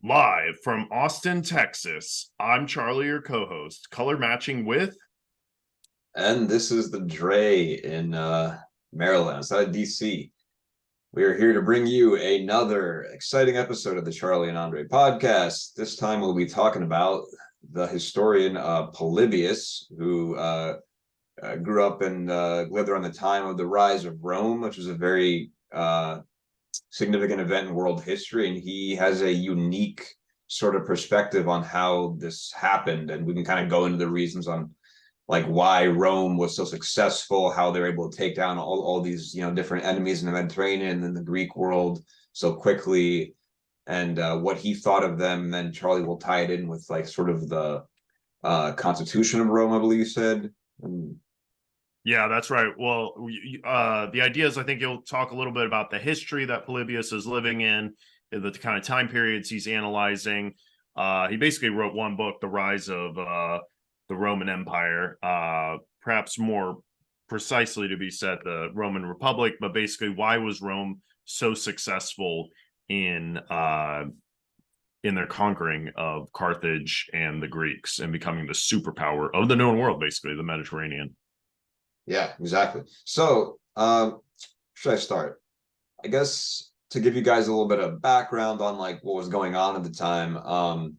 Live from Austin, Texas, I'm Charlie, your co-host, color matching with. And this is the Dre in Maryland, outside of DC. We are here to bring you another exciting episode of the Charlie and Andrei podcast. This time we'll be talking about the historian Polybius, who grew up and lived around the time of the rise of Rome, which was a very significant event in world history. And he has a unique sort of perspective on how this happened. And we can kind of go into the reasons on like why Rome was so successful, how they're able to take down all these different enemies in the Mediterranean and the Greek world so quickly, and what he thought of them. And then Charlie will tie it in with like sort of the Constitution of Rome, I believe you said. Yeah, that's right. Well, the idea is I think you'll talk a little bit about the history that Polybius is living in, the kind of time periods he's analyzing. He basically wrote one book, The Rise of the Roman Empire, perhaps more precisely to be said, the Roman Republic, but basically why was Rome so successful in their conquering of Carthage and the Greeks and becoming the superpower of the known world, basically the Mediterranean. Yeah, exactly. So, should I start? I guess to give you guys a little bit of background on like what was going on at the time,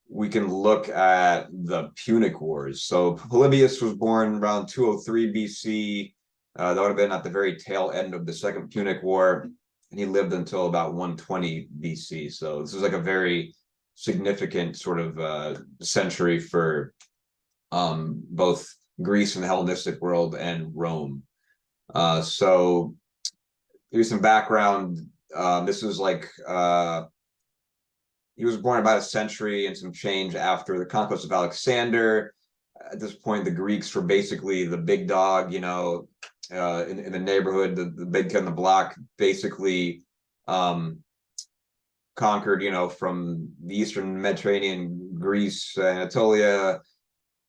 we can look at the Punic Wars. So Polybius was born around 203 BC. That would have been at the very tail end of the Second Punic War, and he lived until about 120 BC. So this is like a very significant sort of century for both Greece and the Hellenistic world and Rome. So here's some background. This is like he was born about a century and some change after the conquest of Alexander. At this point, the Greeks were basically the big dog, in the neighborhood, the big kid on the block, basically conquered, from the Eastern Mediterranean, Greece, Anatolia,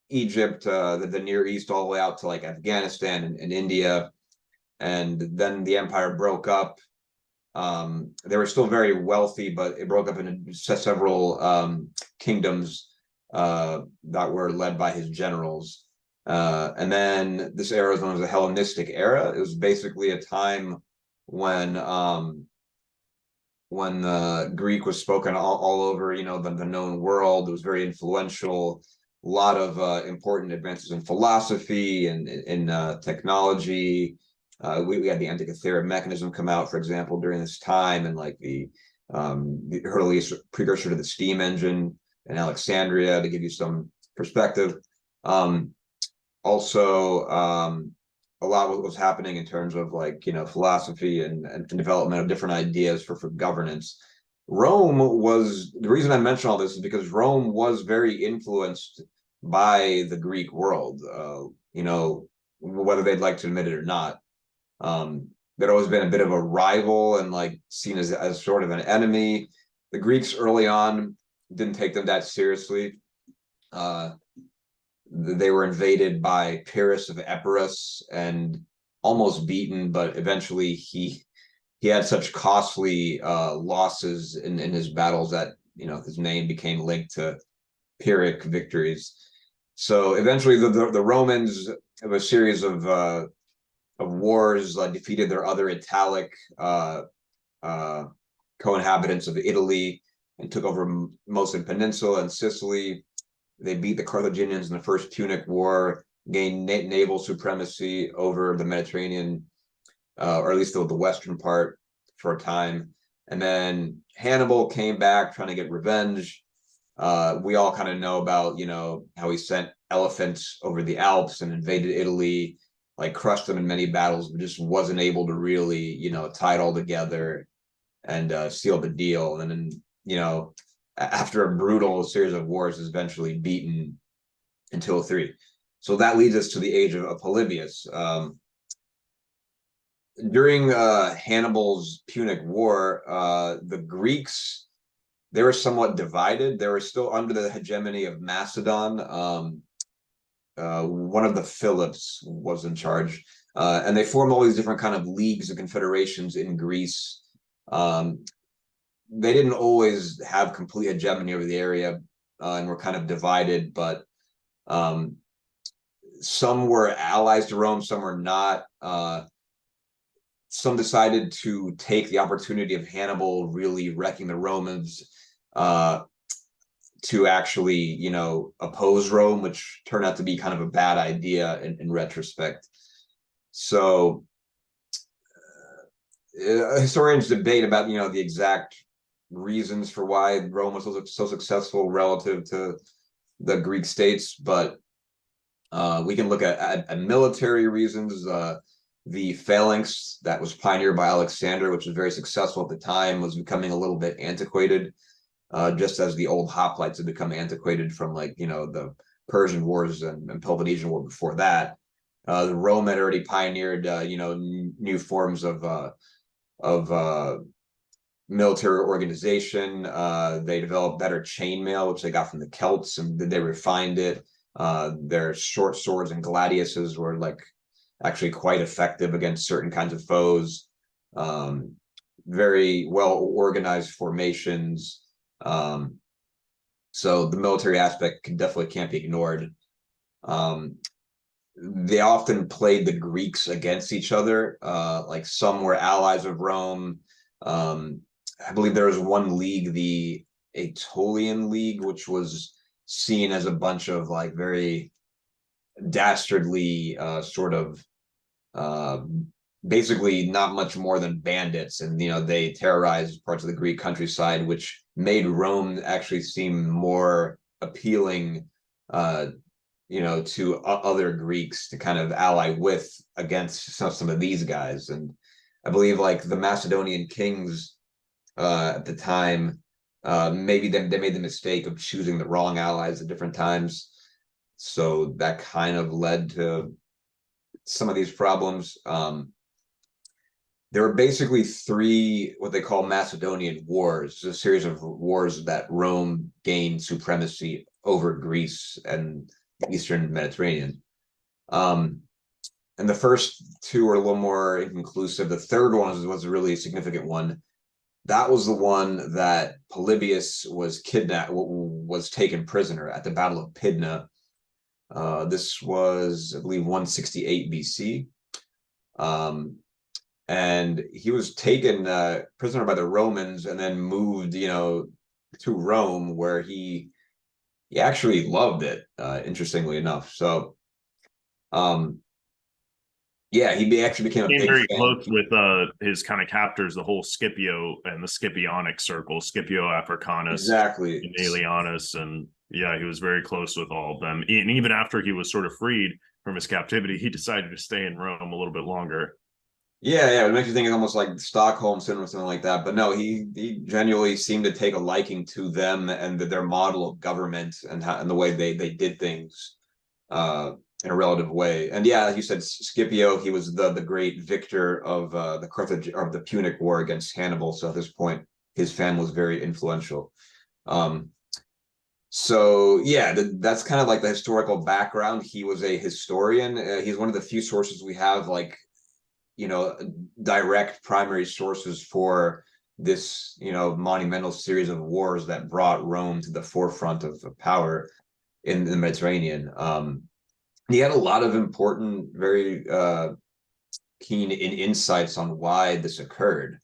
Egypt, the Near East, all the way out to like Afghanistan and India. And then the empire broke up. They were still very wealthy, but it broke up into several kingdoms that were led by his generals. And then this era is known as the Hellenistic era. It was basically a time when Greek was spoken all over, the known world. It was very influential. A lot of important advances in philosophy and in technology. We had the Antikythera mechanism come out, for example, during this time, and like the earliest precursor to the steam engine in Alexandria, to give you some perspective. Also, a lot of what was happening in terms of like philosophy and development of different ideas for governance. Rome was the reason I mention all this is because Rome was very influenced by the Greek world. Whether they'd like to admit it or not. There'd always been a bit of a rival and like seen as sort of an enemy. The Greeks early on didn't take them that seriously. They were invaded by Pyrrhus of Epirus and almost beaten, but eventually he had such costly losses in his battles that his name became linked to Pyrrhic victories. So eventually the Romans have a series of wars defeated their other Italic co-inhabitants of Italy and took over most of the peninsula and Sicily. They beat the Carthaginians in the First Punic War, gained naval supremacy over the Mediterranean, or at least the western part for a time. And then Hannibal came back trying to get revenge. We all kind of know about, how he sent elephants over the Alps and invaded Italy, like crushed them in many battles, but just wasn't able to really, tie it all together and seal the deal. And then, after a brutal series of wars, is eventually beaten in 203. So that leads us to the age of Polybius. During Hannibal's Punic War, the Greeks, they were somewhat divided. They were still under the hegemony of Macedon. One of the Philips was in charge, and they formed all these different kind of leagues and confederations in Greece. they didn't always have complete hegemony over the area, and were kind of divided, but some were allies to Rome, some were not. Some decided to take the opportunity of Hannibal really wrecking the Romans, to actually, oppose Rome, which turned out to be kind of a bad idea in retrospect. So historians debate about, the exact reasons for why Rome was so successful relative to the Greek states, but we can look at military reasons. The phalanx that was pioneered by Alexander, which was very successful at the time, was becoming a little bit antiquated, just as the old hoplites had become antiquated from the Persian Wars and Peloponnesian War before that. The Rome had already pioneered new forms of military organization. They developed better chainmail, which they got from the Celts, and they refined it. Their short swords and gladiuses were actually quite effective against certain kinds of foes. Very well organized formations. So the military aspect definitely can't be ignored. They often played the Greeks against each other. Some were allies of Rome. I believe there was one league, the Aetolian League, which was seen as a bunch of very dastardly basically not much more than bandits, and they terrorized parts of the Greek countryside, which made Rome actually seem more appealing to other Greeks to kind of ally with against some of these guys. And I believe the Macedonian kings at the time, maybe they made the mistake of choosing the wrong allies at different times, so that kind of led to some of these problems. There were basically three what they call Macedonian Wars, a series of wars that Rome gained supremacy over Greece and the Eastern Mediterranean. And the first two were a little more inconclusive. The third one was a really significant one. That was the one that Polybius was taken prisoner at the Battle of Pydna. This was, I believe, 168 BC. And he was taken prisoner by the Romans and then moved, to Rome, where he actually loved it, interestingly enough. So, he actually became a big very fan. close with his kind of captors, the whole Scipio and the Scipionic circle, Scipio Africanus, Exactly. and Aelianus, and he was very close with all of them. And even after he was sort of freed from his captivity, he decided to stay in Rome a little bit longer. Yeah, it makes you think it's almost like Stockholm syndrome or something like that. But no, he genuinely seemed to take a liking to them and their model of government and the way they did things in a relative way. And like you said, Scipio, he was the great victor of the Punic War against Hannibal. So at this point, his family was very influential. That's kind of the historical background. He was a historian. He's one of the few sources we have direct primary sources for this monumental series of wars that brought Rome to the forefront of power in the Mediterranean. He had a lot of important, very keen insights on why this occurred.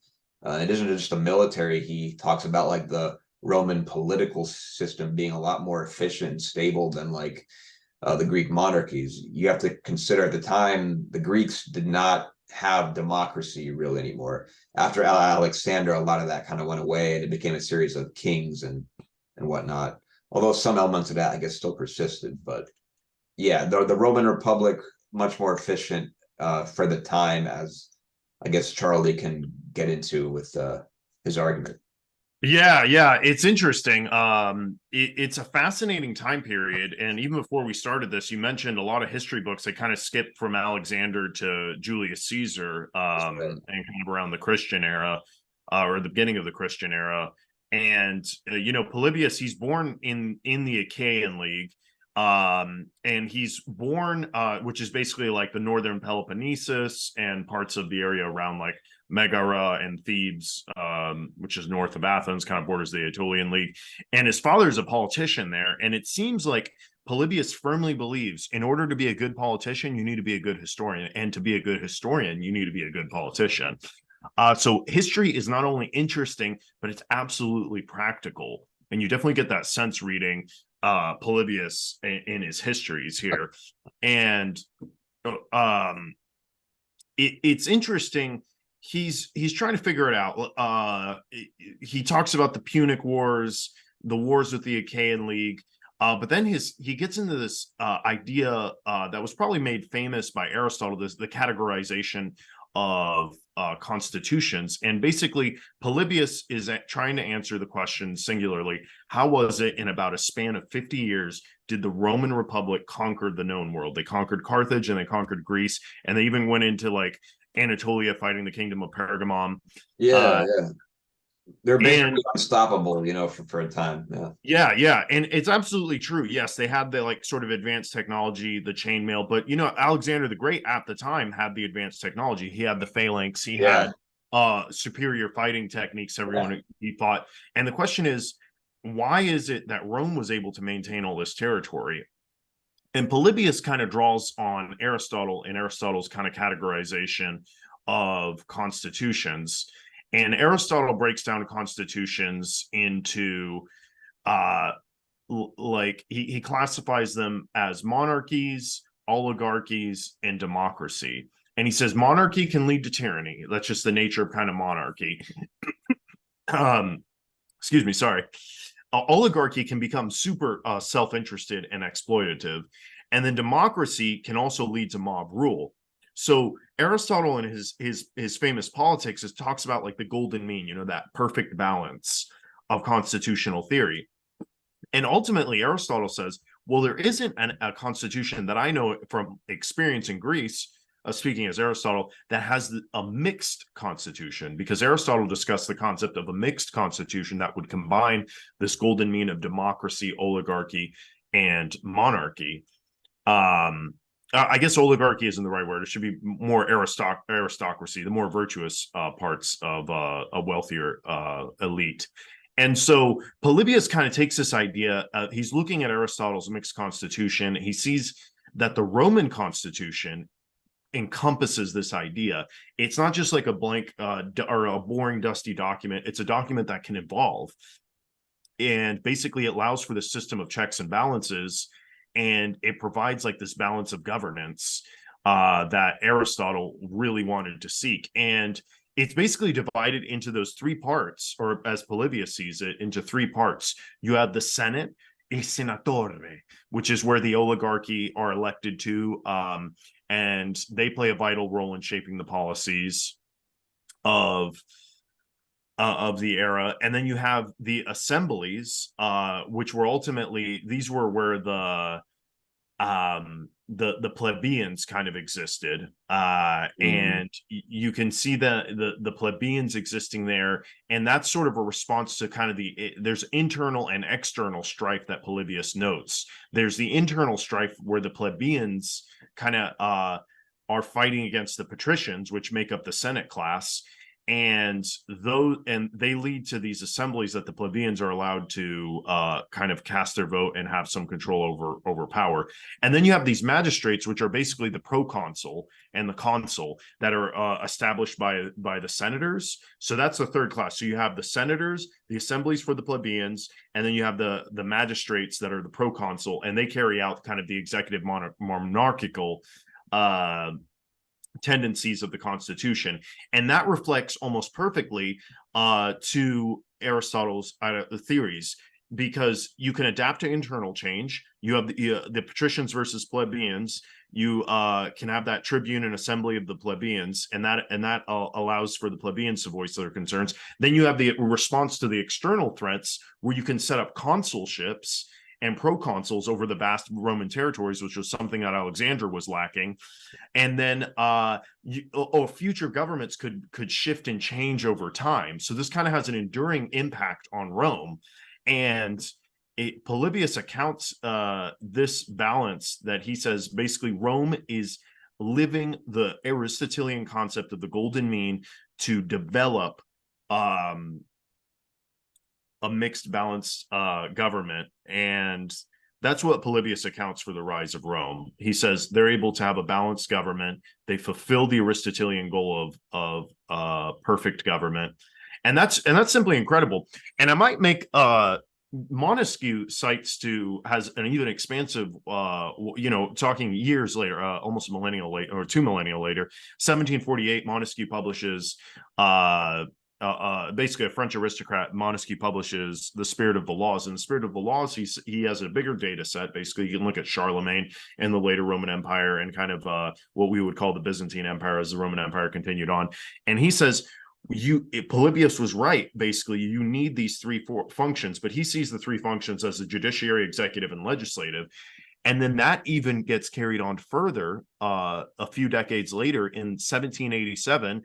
It isn't just the military. He talks about the Roman political system being a lot more efficient and stable than the Greek monarchies. You have to consider at the time the Greeks did not have democracy really anymore. After Alexander, a lot of that kind of went away, and it became a series of kings and whatnot. Although some elements of that, I guess, still persisted. But the Roman Republic, much more efficient for the time, as I guess Charlie can get into with his argument. It's interesting. It's a fascinating time period, and even before we started this, you mentioned a lot of history books that kind of skipped from Alexander to Julius Caesar, and kind of around the Christian era, or the beginning of the Christian era. And Polybius, he's born in the Achaean League. And he's born, which is basically like the northern Peloponnesus and parts of the area around like Megara and Thebes, which is north of Athens, kind of borders the Aetolian League. And his father is a politician there. And it seems like Polybius firmly believes in order to be a good politician, you need to be a good historian. And to be a good historian, you need to be a good politician. So history is not only interesting, but it's absolutely practical. And you definitely get that sense reading Polybius in his histories here. And it's interesting. He's trying to figure it out. He talks about the Punic Wars, the wars with the Achaean League. But then he gets into this idea that was probably made famous by Aristotle, the categorization of constitutions. And basically, Polybius is trying to answer the question singularly: how was it in about a span of 50 years did the Roman Republic conquer the known world? They conquered Carthage and they conquered Greece, and they even went into like Anatolia, fighting the kingdom of Pergamon. Yeah, yeah. They're basically And unstoppable, for a time. yeah, and it's absolutely true. Yes, they had the like sort of advanced technology, the chainmail, but Alexander the Great at the time had the advanced technology. He had the phalanx, he Yeah. had superior fighting techniques. Everyone he fought. And the question is, why is it that Rome was able to maintain all this territory? And Polybius kind of draws on Aristotle and Aristotle's kind of categorization of constitutions. And Aristotle breaks down constitutions into like he classifies them as monarchies, oligarchies, and democracy. And he says monarchy can lead to tyranny. That's just the nature of kind of monarchy. Excuse me, sorry. Oligarchy can become super self-interested and exploitative. And then democracy can also lead to mob rule. So Aristotle in his famous Politics talks about like the golden mean, that perfect balance of constitutional theory. And ultimately, Aristotle says, well, there isn't a constitution that I know from experience in Greece, speaking as Aristotle, that has a mixed constitution, because Aristotle discussed the concept of a mixed constitution that would combine this golden mean of democracy, oligarchy, and monarchy. I guess oligarchy isn't the right word. It should be more aristocracy, the more virtuous parts of a wealthier elite. And so Polybius kind of takes this idea. He's looking at Aristotle's mixed constitution. He sees that the Roman constitution encompasses this idea. It's not just like a blank or a boring, dusty document. It's a document that can evolve. And basically it allows for the system of checks and balances. And it provides like this balance of governance that Aristotle really wanted to seek. And it's basically divided into those three parts, or as Polybius sees it, into three parts. You have the Senate, il senatore, which is where the oligarchy are elected to, and they play a vital role in shaping the policies of the era. And then you have the assemblies, which were ultimately, these were where the plebeians kind of existed, and you can see the plebeians existing there, and that's sort of a response to kind of there's internal and external strife that Polybius notes. There's the internal strife where the plebeians kind of are fighting against the patricians, which make up the Senate class. And they lead to these assemblies that the plebeians are allowed to kind of cast their vote and have some control over power. And then you have these magistrates, which are basically the proconsul and the consul, that are established by the senators. So that's the third class. So you have the senators, the assemblies for the plebeians, and then you have the magistrates that are the proconsul, and they carry out kind of the executive monarchical tendencies of the Constitution. And that reflects almost perfectly to Aristotle's theories, because you can adapt to internal change. You have the patricians versus plebeians. You can have that tribune and assembly of the plebeians, and that allows for the plebeians to voice their concerns. Then you have the response to the external threats, where you can set up consulships and proconsuls over the vast Roman territories, which was something that Alexander was lacking. And then future governments could shift and change over time. So this kind of has an enduring impact on Rome. And Polybius accounts this balance that he says basically Rome is living the Aristotelian concept of the golden mean to develop a mixed balanced government. And that's what Polybius accounts for the rise of Rome. He says they're able to have a balanced government. They fulfill the Aristotelian goal of perfect government. And that's simply incredible. And I might make Montesquieu has an even expansive talking years later, almost a millennial later, or 2 millennia later, 1748, Montesquieu publishes basically a French aristocrat. Montesquieu publishes The Spirit of the Laws. In The Spirit of the Laws, he has a bigger data set. Basically, you can look at Charlemagne and the later Roman Empire and kind of what we would call the Byzantine Empire as the Roman Empire continued on. And he says, Polybius was right. Basically, you need these four functions, but he sees the three functions as the judiciary, executive, and legislative. And then that even gets carried on further a few decades later. In 1787,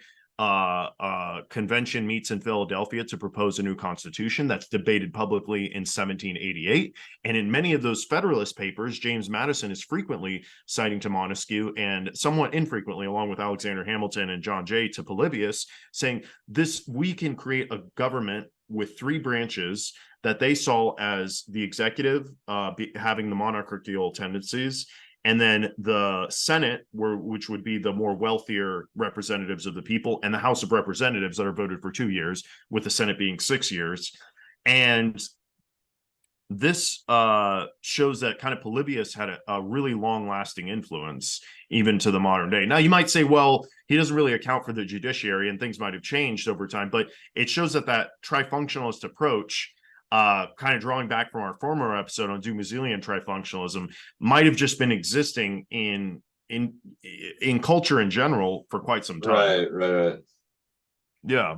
convention meets in Philadelphia to propose a new constitution that's debated publicly in 1788. And in many of those Federalist papers, James Madison is frequently citing to Montesquieu, and somewhat infrequently, along with Alexander Hamilton and John Jay, to Polybius, saying we can create a government with three branches that they saw as the executive having the monarchical tendencies, and then the Senate, which would be the more wealthier representatives of the people, and the House of Representatives that are voted for 2 years, with the Senate being 6 years. And this shows that kind of Polybius had a really long-lasting influence even to the modern day. Now, you might say, well, he doesn't really account for the judiciary, and things might have changed over time, but it shows that trifunctionalist approach, kind of drawing back from our former episode on Dumazulian trifunctionalism, might have just been existing in culture in general for quite some time. Right. Yeah.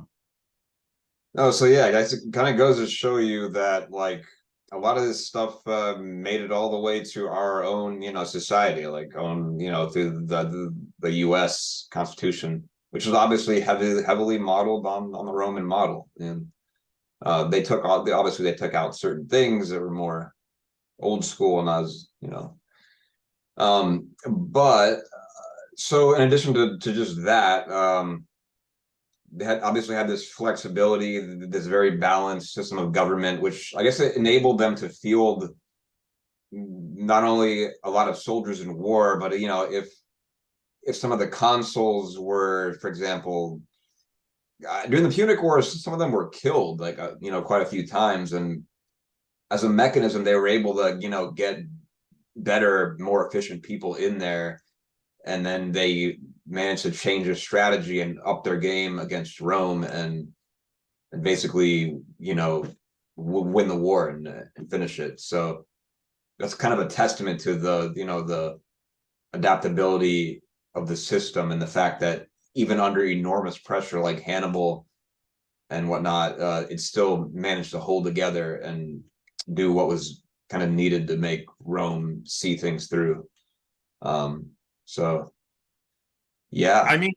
Oh, so yeah, guys, it kind of goes to show you that like a lot of this stuff made it all the way to our own, society, like through the U.S. Constitution, which was obviously heavily modeled on the Roman model. And they took out certain things that were more old school, and but so in addition to just that, they obviously had this flexibility, this very balanced system of government, which I guess it enabled them to field not only a lot of soldiers in war, but if some of the consuls were, for example, during the Punic Wars, some of them were killed, like quite a few times, and as a mechanism, they were able to get better, more efficient people in there, and then they managed to change their strategy and up their game against Rome, and basically win the war and finish it. So that's kind of a testament to the adaptability of the system, and the fact that even under enormous pressure like Hannibal and whatnot, it still managed to hold together and do what was kind of needed to make Rome see things through. So yeah, I mean,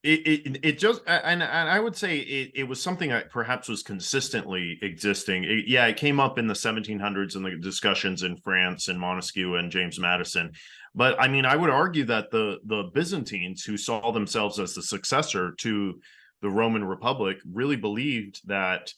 it just, and I would say it was something that perhaps was consistently existing. It came up in the 1700s in the discussions in France and Montesquieu and James Madison. But I mean, I would argue that the Byzantines, who saw themselves as the successor to the Roman Republic, really believed that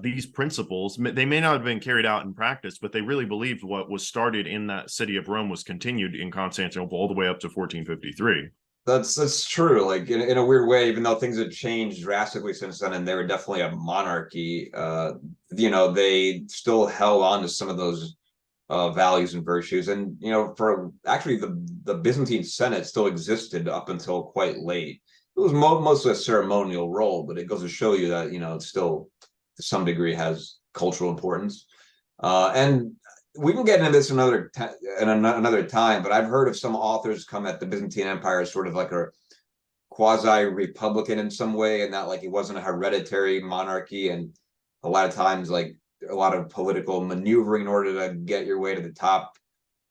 these principles, they may not have been carried out in practice, but they really believed what was started in that city of Rome was continued in Constantinople all the way up to 1453. That's true. Like in a weird way, even though things have changed drastically since then, and they were definitely a monarchy, they still held on to some of those values and virtues. And for actually the Byzantine Senate still existed up until quite late. It was mostly a ceremonial role, but it goes to show you that it still to some degree has cultural importance. And we can get into this another time, but I've heard of some authors come at the Byzantine Empire as sort of like a quasi-republican in some way, and that like it wasn't a hereditary monarchy, and a lot of times like a lot of political maneuvering in order to get your way to the top,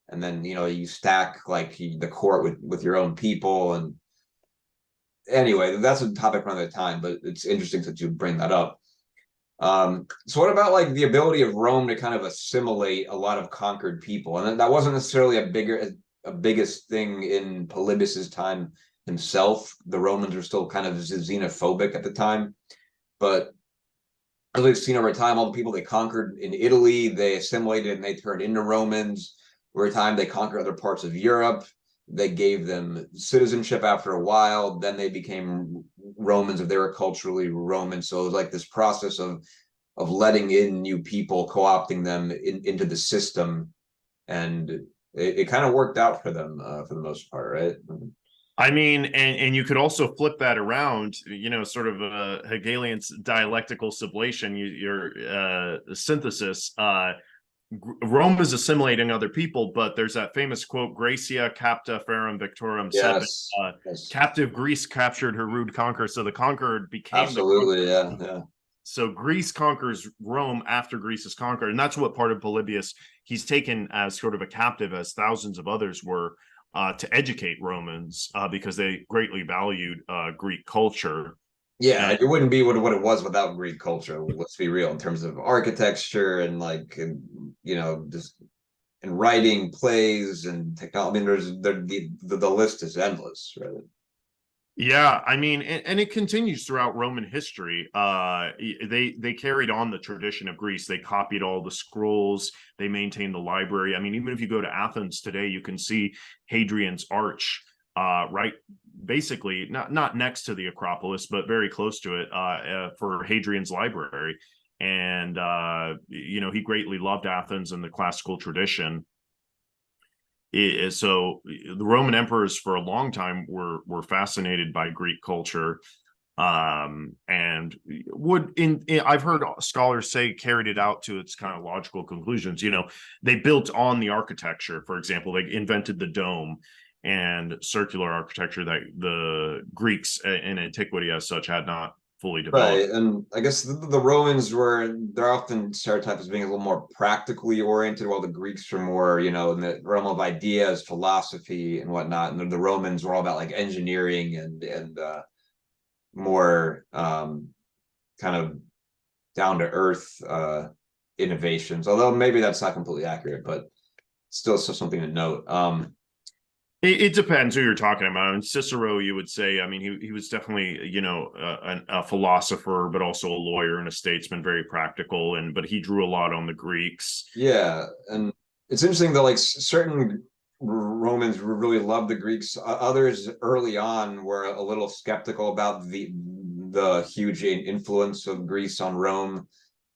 and then you stack like the court with your own people. And anyway, that's a topic for another time, but it's interesting that you bring that up. So what about like the ability of Rome to kind of assimilate a lot of conquered people? And that wasn't necessarily a biggest thing in Polybius's time himself. The Romans were still kind of xenophobic at the time, but as we've seen over time, all the people they conquered in Italy, they assimilated and they turned into Romans. Over time, they conquered other parts of Europe. They gave them citizenship after a while. Then they became Romans if they were culturally Roman. So it was like this process of letting in new people, co-opting them into the system, and it kind of worked out for them for the most part, right? I mean, and you could also flip that around, sort of a Hegelian's dialectical sublation, your synthesis. Rome is assimilating other people, but there's that famous quote, Gracia capta ferum victorum sed. Yes, yes, Captive Greece captured her rude conqueror, so the conquered became the absolutely, conqueror. yeah, yeah. So Greece conquers Rome after Greece is conquered, and that's what part of Polybius he's taken as sort of a captive, as thousands of others were, to educate Romans because they greatly valued Greek culture. Yeah, And like it wouldn't be what it was without Greek culture. Let's be real, in terms of architecture and like just and writing plays and technology. I mean, the list is endless, right? yeah, I mean, and it continues throughout Roman history. They carried on the tradition of Greece. They copied all the scrolls. They maintained the library. I mean, even if you go to Athens today, you can see Hadrian's Arch, right, basically not next to the Acropolis, but very close to it, for Hadrian's library. And he greatly loved Athens and the classical tradition. So the Roman emperors for a long time were fascinated by Greek culture, and I've heard scholars say carried it out to its kind of logical conclusions. They built on the architecture. For example, they invented the dome and circular architecture that the Greeks in antiquity as such had not fully developed. Right, and I guess the Romans they're often stereotyped as being a little more practically oriented, while the Greeks were more, in the realm of ideas, philosophy, and whatnot. And the Romans were all about like engineering and more kind of down to earth innovations. Although maybe that's not completely accurate, but still something to note. It depends who you're talking about. And Cicero, you would say, I mean, he was definitely, a philosopher, but also a lawyer and a statesman, very practical. But he drew a lot on the Greeks. Yeah, and it's interesting that like certain Romans really loved the Greeks. Others early on were a little skeptical about the huge influence of Greece on Rome,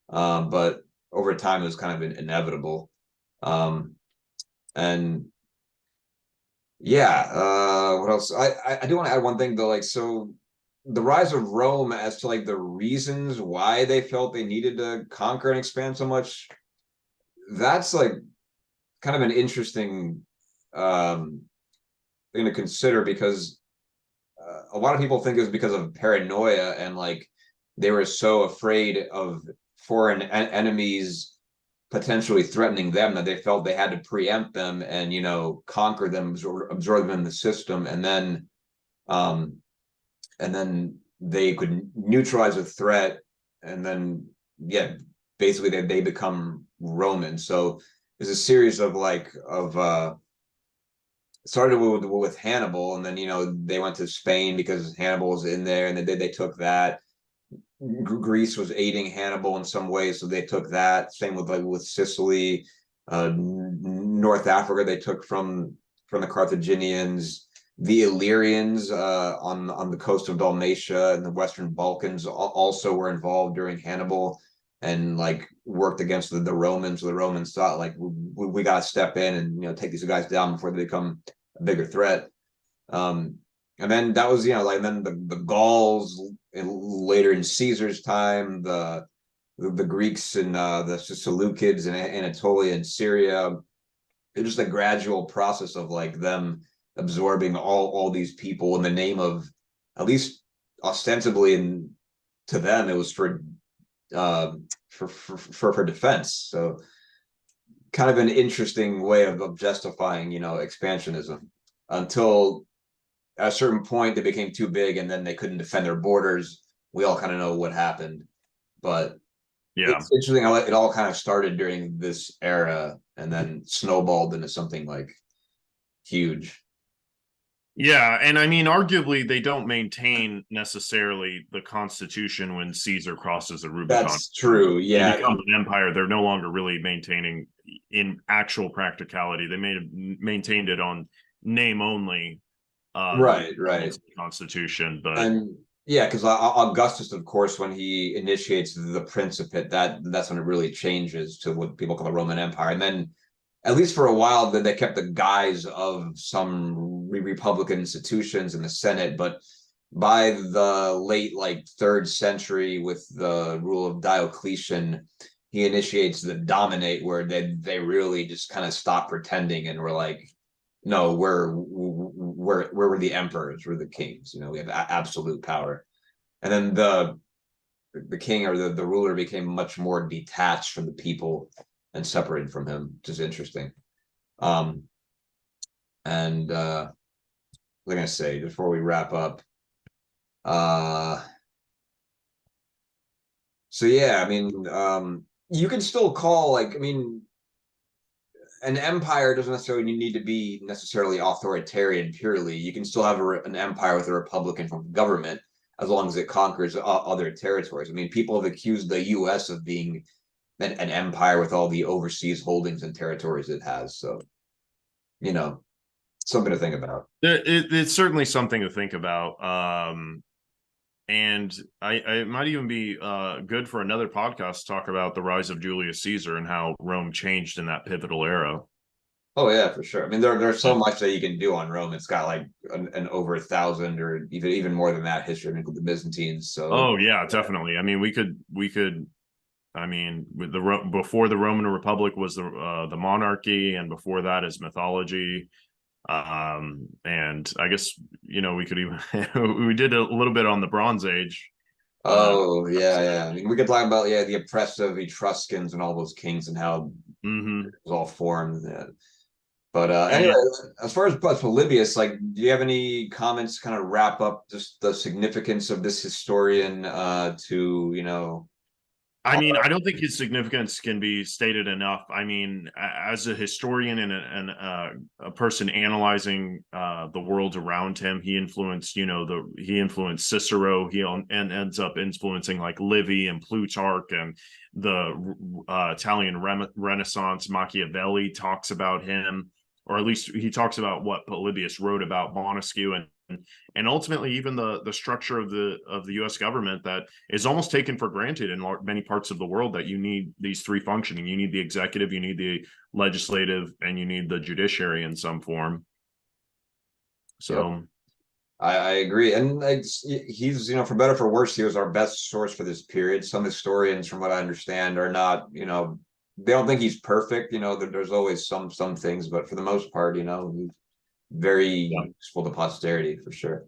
but over time it was kind of inevitable. And yeah, what else? I do want to add one thing though, like so the rise of Rome as to like the reasons why they felt they needed to conquer and expand so much, that's like kind of an interesting um, thing to consider because a lot of people think it was because of paranoia and like they were so afraid of foreign enemies potentially threatening them that they felt they had to preempt them and conquer them, absorb them in the system, um, and then they could neutralize a threat, and then yeah, basically they become Roman. So there's a series of started with Hannibal, and then they went to Spain because Hannibal was in there, and they took that. Greece was aiding Hannibal in some ways, so they took that. Same with Sicily, North Africa. They took from the Carthaginians. The Illyrians on the coast of Dalmatia and the Western Balkans also were involved during Hannibal and like worked against the Romans. So the Romans thought like we got to step in and take these guys down before they become a bigger threat. And then that was like then the Gauls later in Caesar's time, the Greeks and the Seleucids and Anatolia and Syria. It's just a gradual process of like them absorbing all these people in the name of, at least ostensibly, and to them it was for defense. So kind of an interesting way of justifying expansionism until at a certain point they became too big and then they couldn't defend their borders. We all kind of know what happened, but Yeah. It's interesting how it all kind of started during this era and then snowballed into something like huge. Yeah, and I mean, arguably, they don't maintain necessarily the Constitution when Caesar crosses the Rubicon. That's true. They Yeah. become an empire. They're no longer really maintaining in actual practicality. They maintained it on name only, Right, right. the Constitution. But And yeah, because Augustus, of course, when he initiates the Principate, that's when it really changes to what people call the Roman Empire. And then, at least for a while, they kept the guise of some republican institutions in the Senate. But by the late like third century, with the rule of Diocletian, he initiates the Dominate, where they really just kind of stop pretending and were like, no, we're the emperors, we're the kings. We have absolute power. And then the king or the ruler became much more detached from the people and separated from him, which is interesting. And what was I gonna say before we wrap up? So yeah, I mean, you can still call, like, I mean, an empire doesn't necessarily need to be necessarily authoritarian purely. You can still have an empire with a republican form of government as long as it conquers other territories. I mean, people have accused the U.S. of being an empire with all the overseas holdings and territories it has. So, something to think about. it's certainly something to think about. And it might even be good for another podcast to talk about the rise of Julius Caesar and how Rome changed in that pivotal era. Oh yeah, for sure. I mean, there's so much that you can do on Rome. It's got like an over 1,000 or even more than that history, including the Byzantines. So Oh yeah, definitely. I mean, we could. I mean, with before the Roman Republic was the monarchy, and before that is mythology. And I guess we could even we did a little bit on the Bronze Age. oh yeah, yeah. I mean, we could talk about the oppressive Etruscans and all those kings and how Mm-hmm. it was all formed. Yeah. But anyway, And as far as Polybius, like, do you have any comments to kind of wrap up just the significance of this historian to I mean, I don't think his significance can be stated enough. I mean, as a historian and a person analyzing the world around him, he influenced, he influenced Cicero. And ends up influencing like Livy and Plutarch and the Italian Renaissance. Machiavelli talks about him, or at least he talks about what Polybius wrote about Montesquieu and ultimately even the structure of the U.S. government that is almost taken for granted in many parts of the world, that you need these three functioning. You need the executive, you need the legislative, and you need the judiciary in some form. Yep. So I agree. And he's, for better or for worse, he was our best source for this period. Some historians, from what I understand, are not, they don't think he's perfect. There's always some things, but for the most part, he's very useful to posterity for sure.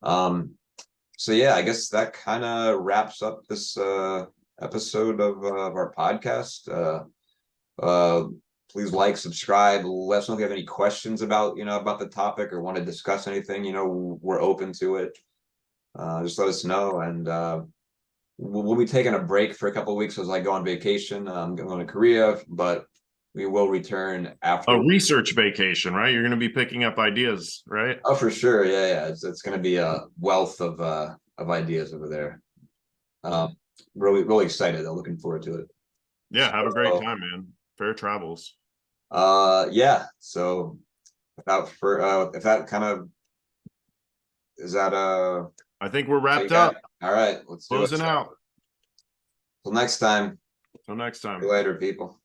So yeah, I guess that kind of wraps up this episode of our podcast. Please like, subscribe, let us know if you have any questions about the topic or want to discuss anything. We're open to it. Just let us know. And we'll be taking a break for a couple of weeks as I go on vacation. I'm going to Korea, but we will return after a research vacation, right? You're going to be picking up ideas, right? Oh, for sure. Yeah, yeah. It's going to be a wealth of ideas over there. Really, really excited. I'm looking forward to it. Yeah, have a great time, man. Fair travels. Yeah. So if that kind of is that I think we're wrapped up. All right, let's do it. Closing out. Till next time. Till next time. See you later, people.